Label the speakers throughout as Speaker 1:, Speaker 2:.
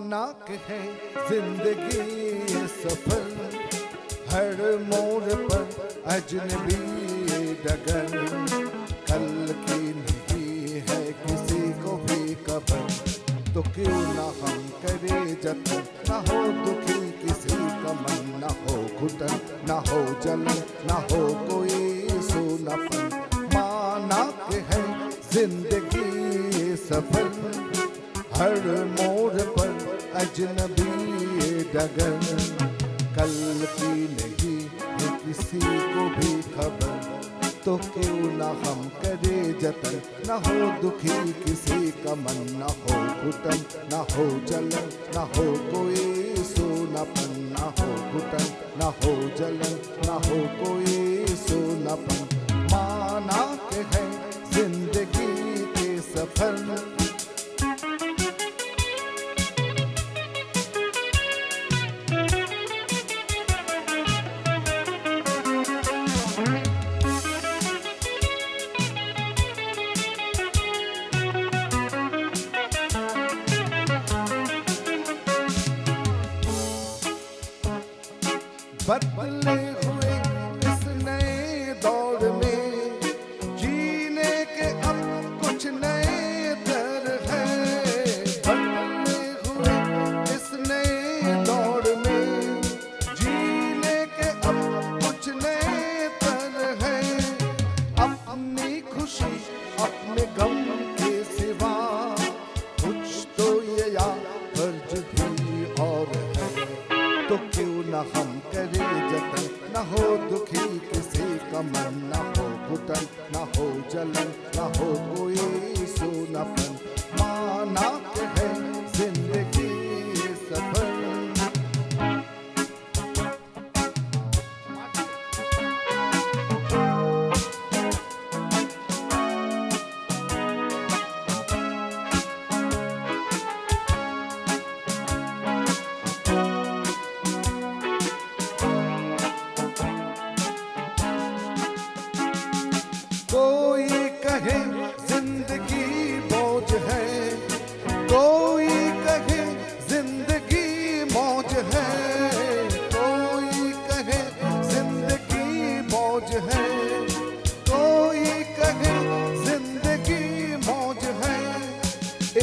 Speaker 1: माना के है जिंदगी ये सफर, हर मोड़ पर अजनबी डगर, कल की नहीं है किसी को भी खबर, तो क्यों ना हम करे जतन, ना हो दुखी किसी का मन, ना हो घुटन, ना हो जलन, ना हो कोई सूनापन। माना के है जिंदगी ये सफर, हर मोड़ पर अजनबी डगर, कल की नहीं है किसी को भी खबर, तो क्यों ना हम करे जतन, ना हो दुखी किसी का मन, ना हो घुटन, ना हो जलन, ना हो कोई सूनापन, ना हो घुटन, ना हो जलन, ना हो कोई सूनापन। माना के है जिंदगी के सफर, बदले हुए इस नए दौर में जीने के अब कुछ नए दर है, बदले हुए इस नए दौर में जीने के अब कुछ नए दर है, अपनी खुशी अपने गम के सिवा कुछ तो ये या फर्ज भी और है, तो क्यों ना हम करे जतन, ना हो दुखी किसी का मन, ना हो घुटन, ना हो जलन, ना हो कोई सूनापन। माना के है जिंदगी ये सफर, कोई कहे जिंदगी मौज है, कोई कहे जिंदगी मौज है, कोई कहे जिंदगी मौज है, कोई कहे जिंदगी मौज है,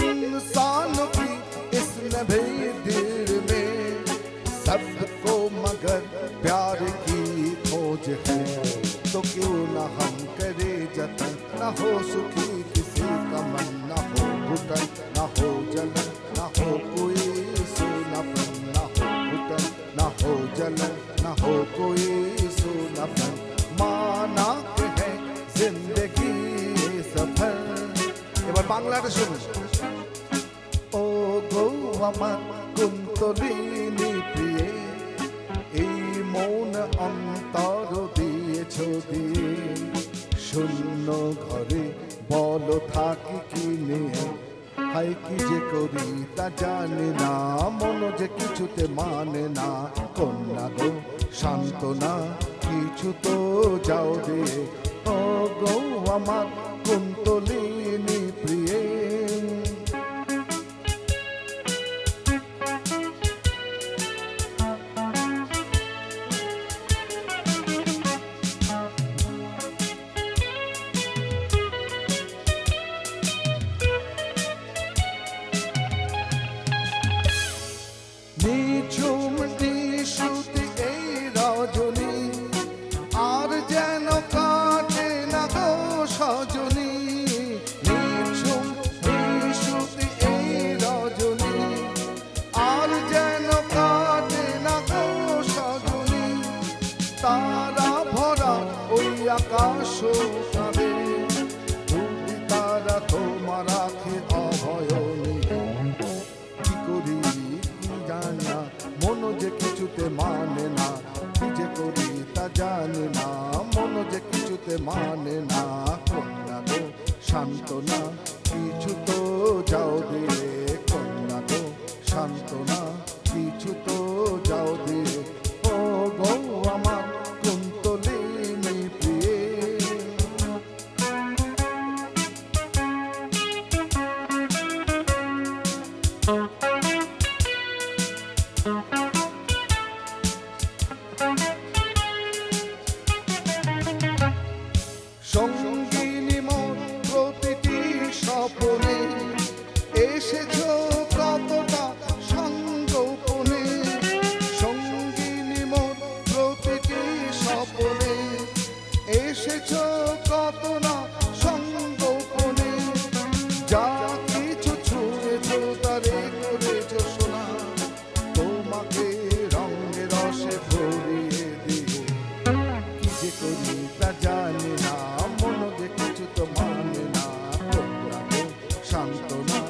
Speaker 1: इंसान की इस नभी दिल में सबको मगर प्यार की खोज है, तो क्यों ना हम करे जतन, ना हो सुखी किसी का मन, ना हो घुटन, ना हो जलन, ना हो कोई सूनापन, ना हो घुटन, ना हो जलन, ना हो कोई सूनापन। माना के है जिंदगी ये सफर। এবার বাংলাটা শুনুন। ও গো আমার কুন্তলিনী প্রিয়ে, এই মন অন্তর দিয়েছ দিয়ে, শূন্য ঘরে বলো থাকি কি নিয়ে, হাই কি যে করি তা জানি না, মন যে কিছুতে মানে না, কন্যা গো সান্ত্বনা কিছু তো যাও দিয়ে, ও গো আমার কুন্তলিনী প্রিয়ে। নিঝুম নিশুতি এই রজনী, আর যেন কাটে না গো সজনী, নিঝুম নিশুতি এই রজনী, আর যেন কাটে না গো সজনী, তারা ভরা ওই আকাশ কাঁদে, যদি তারা তোমার আখে অভয়নী, কি করি জানা মন যে কিছুতে মানে না, কি যে করি তা জানি না, মন যে কিছুতে মানে না, কন্যা গো সান্ত্বনা কিছু তো যাও দিয়ে, কন্যা গো সান্ত্বনা কিছু তো যাও দিয়ে, ও গো আমার কুন্তলিনী প্রিয়ে। এসেছো কত না সঙ্গোপনে, যা কিছু ছুঁয়েছো তারে করেছো সোনা। তোমাকে রঙে রসে ভরিয়ে দিয়ে কি যে করি তা জানি না, মন যে কিছু তো মানে না। তোমরা তো শান্ত না,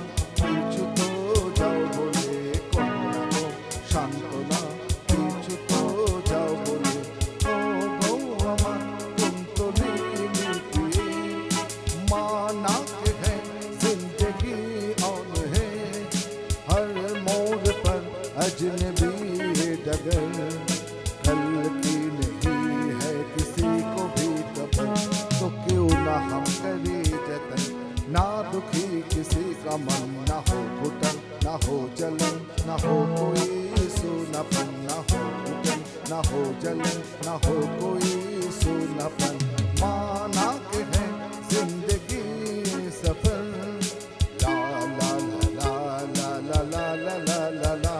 Speaker 1: কিছু তো যাও বলে, কন্যা গো শান্ত না, কিছু তো যাও বলে। ও গো আমার तुम तो नहीं मिलती, माना के है जिंदगी ऑन है, हर मोड़ पर अजनबी डगर, कल की नहीं है किसी को भी खबर। तो क्यों ना हम करे जतन, ना दुखी किसी का मन, ना हो घुटन ना हो जलन, ना हो कोई सूनापन, ना हो घुटन ना हो जलन, ना हो कोई सूनापन। माना के है जिंदगी सफर, ला ला ला ला ला ला ला ला ला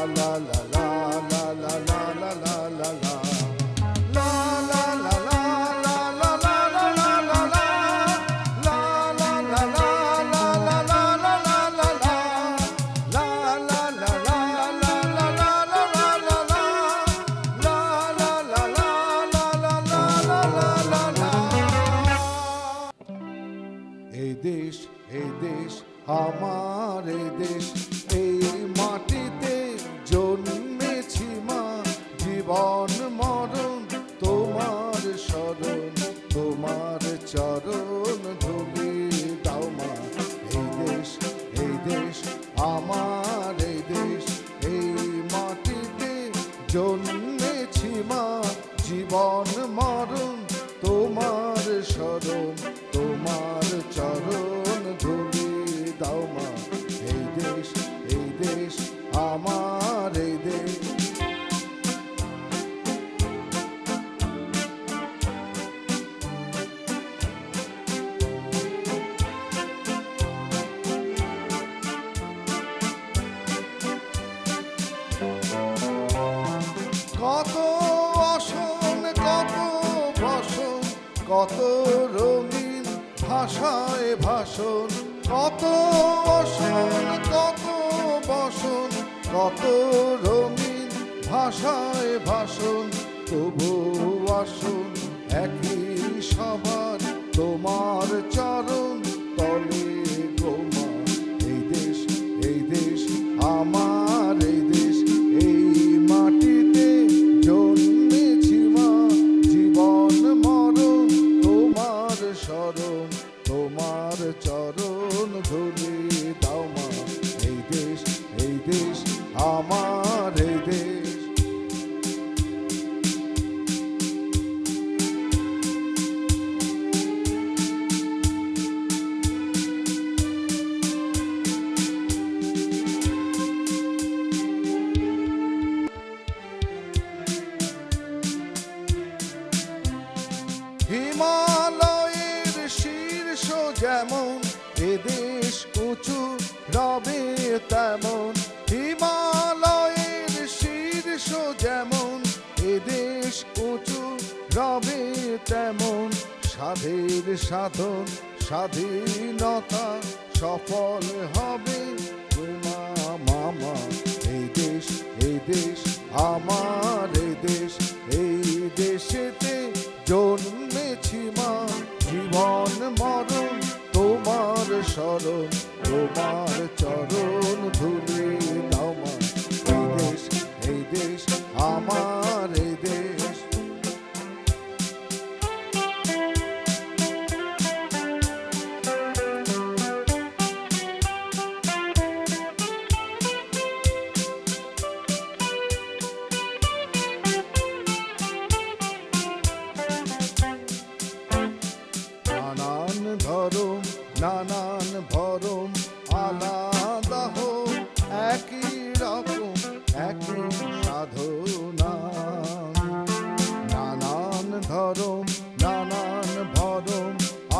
Speaker 1: ला ला ला ला ला ला ला ला ला ला। এই দেশ আমার, এই দেশ এই মাটিতে জন্মেছি মা, জীবন মরণ তোমার শরণ, তোমার চরণ ধুলি দাও মা। এই দেশ আমার, এই দেশ এই মাটিতে জন্মেছি মা, জীবন মরণ তোমার শরণ, তোমার চরণ ধুলি দাও মা। এই দেশ আমার, এই দেশ। কত অসন কত বসন, কত রঙিন ভাষায় ভাষণ, কত অসন কত বসন, কত রঙিন ভাষায় ভাষণ। তবু আসন একই সবার তোমার চরণ তলে গো মা। এই দেশ আমার, এই দেশ এই মাটিতে জন্মেছি মা, জীবন মরণ তোমার শরণ, তোমার চরণ ধুলি দাও মা। এই দেশ আমার, এই দেশ। হিমালয়ের শীর্ষ যেমন এদেশ উঁচু রবে তেমন, হিমালয়ের শীর্ষ যেমন এদেশ উঁচু রবে তেমন। সাধের সাধন স্বাধীনতা সফল হবে মামা। এই দেশ আমার, এই দেশ এই দেশেতে জন্মেছি মা, জীবন মরণ তোমার শরণ, তোমার চরণ ধুলি দাও মা। এই দেশ আমার, এই দেশ। নানান ভরম আলাদা হোক, একই রকম একই সাধনা। নানান ধরম নানান ভরম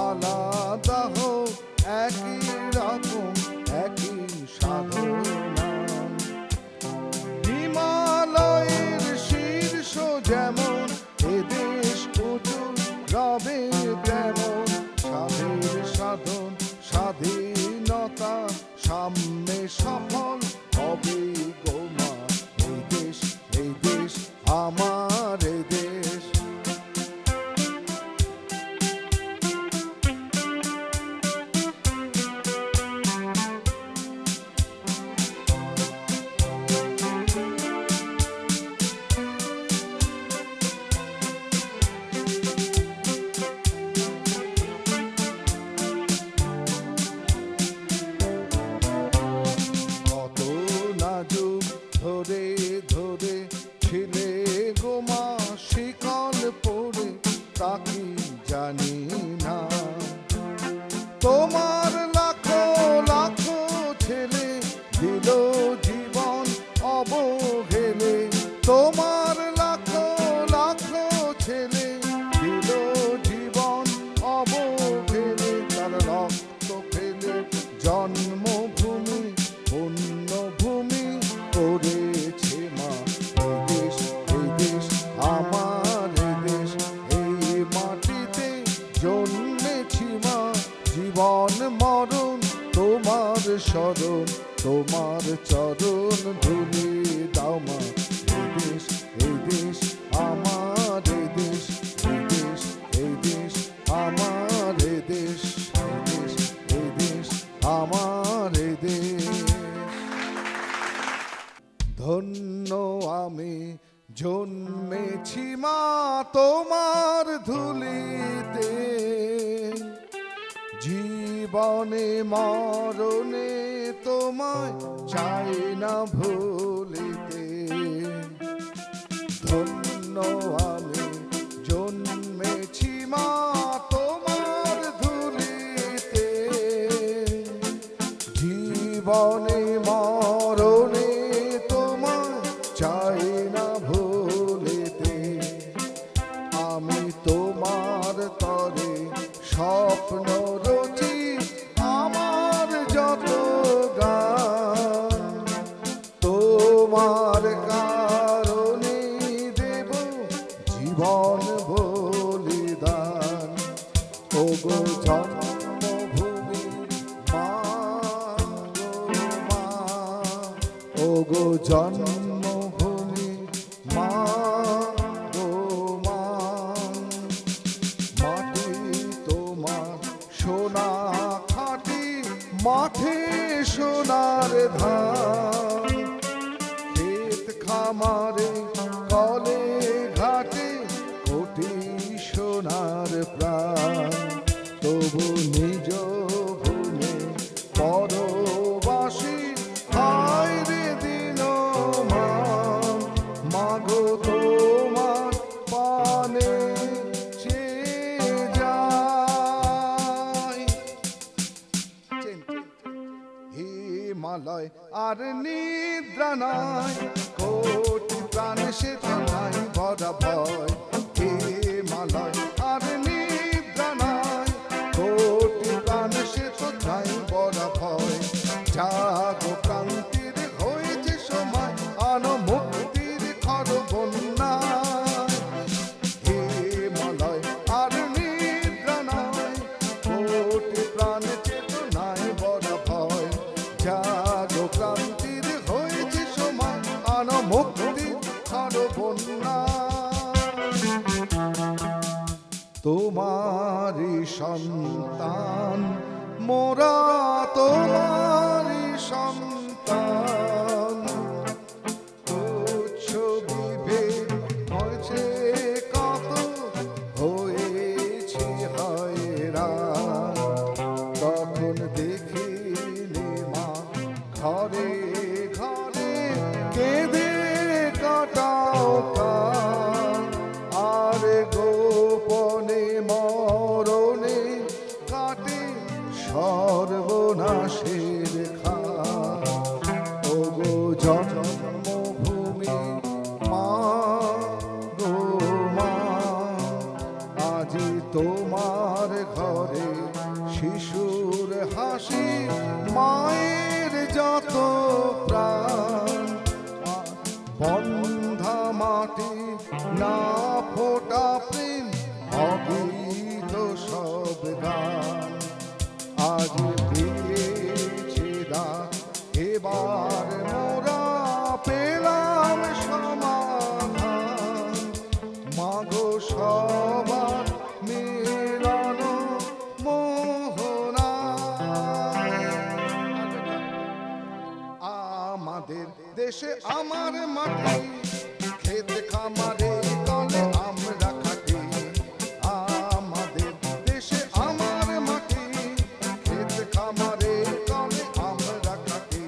Speaker 1: আলাদা হোক, একই রকম একই সাধনা। হিমালয়ের শীর্ষ যেমন এদেশ উঁচু রবে তেমন স্বাধীর সাধন স্বাধীনতা সামনে সফল হবে গো মা। এই দেশ আমার এই দেশ। ধরে ধরে ছিলে গো মা শিকল পড়ে তাকি জানি না। তোমার লাখো লাখো ছেলে দিল জীবন অবহেলে। তোমার লাখো লাখো ছেলে দিল জীবন অবহেলে। তার রক্ত ফেলে জন্মভূমি পুণ্যভূমি করেছে মা। এই দেশ আমার দেশ। এই মাটিতে জন্মেছি মা। জীবন মরণ তোমার শরণ তোমার চরণ ধুলি দাও মা। এই দেশ আমার দেশ। এই দেশ আমার দেশ। এই দেশ আমার দেশ। ধন্য আমি জন্মেছি মা তোমার ধুলিতে। জীবনে মরণে তোমায় চাই না ভুলিতে। ধন্য আমি জন্মেছি মা তোমার ধুলিতে। জীবনে মরণে চাই না ভুলিতে। আমি তোমার তরে স্বপ্ন রচি আমার যত গান। তোমার কারণে দেব জীবন বলিদান। ওগো জন্মভূমি মা গো মা। ওগো জন্মভূমি মা গো মা। মাটি তোমার সোনা খাঁটি মাঠে সোনার ধান। ক্ষেত খামারে কলে ঘাটে কোটি সোনার প্রাণ। তবু নিজ ভূমে পরবাসী হায় রে দিন মাগো তোমার পানে চেয়ে যাই। হিমালয় আর নিদ্রা নাই কোটি প্রাণ সে তো নাই বড় ভয়। হিমালয় আর নিদ্রা নাই কোটি প্রাণ সে তো নাই বড় ভয়। জাগো ক্রান্তির হয়েছে সময় আনো মুক্তির খর বন্যায়। হিমালয় আর নিদ্রা নাই কোটি প্রাণ চেতনায় বড় ভয়। জাগো ক্রান্তির হয়েছে সময় আনো মুক্তির খর বন্যায়। তোমারি সন্তান মোরা তোমারি সন্তান। তুচ্ছ বিভেদ হয়েছে কত হয়েছে হয়রান। তখন দেখিলে মা ঘরে ঘরে কেঁদে কাটাও কান। আর গোপনে মরণে কাটে সর্বনাশের খান। ওগো জন্মভূমি মা গো মা। আজি তোমার ঘরে শিশুর হাসি মায়ের যত প্রাণ। বন্ধা মাটি না ফোটা প্রেম অগি দেশে আমার মাটি, ক্ষেত খামারে তলে আমরা খাটি। আমাদের দেশে আমার মাটি, ক্ষেত খামারে তলে আমরা খাটি।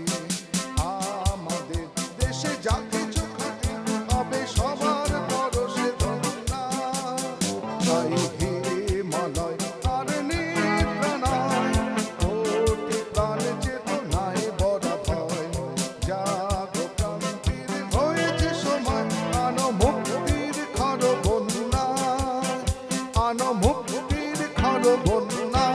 Speaker 1: আমাদের দেশে যা কিছু খাটি হবে সবার পরশে ধন্যা। তাই হিমালয় আর নিদ্রা নাই, কোটি প্রাণ চেতনায় বড় ভয়। জাগো ক্রান্তির হয়েছে সময়, আনো মুক্তির খর বন্যা, আনো মুক্তির খর বন্যা।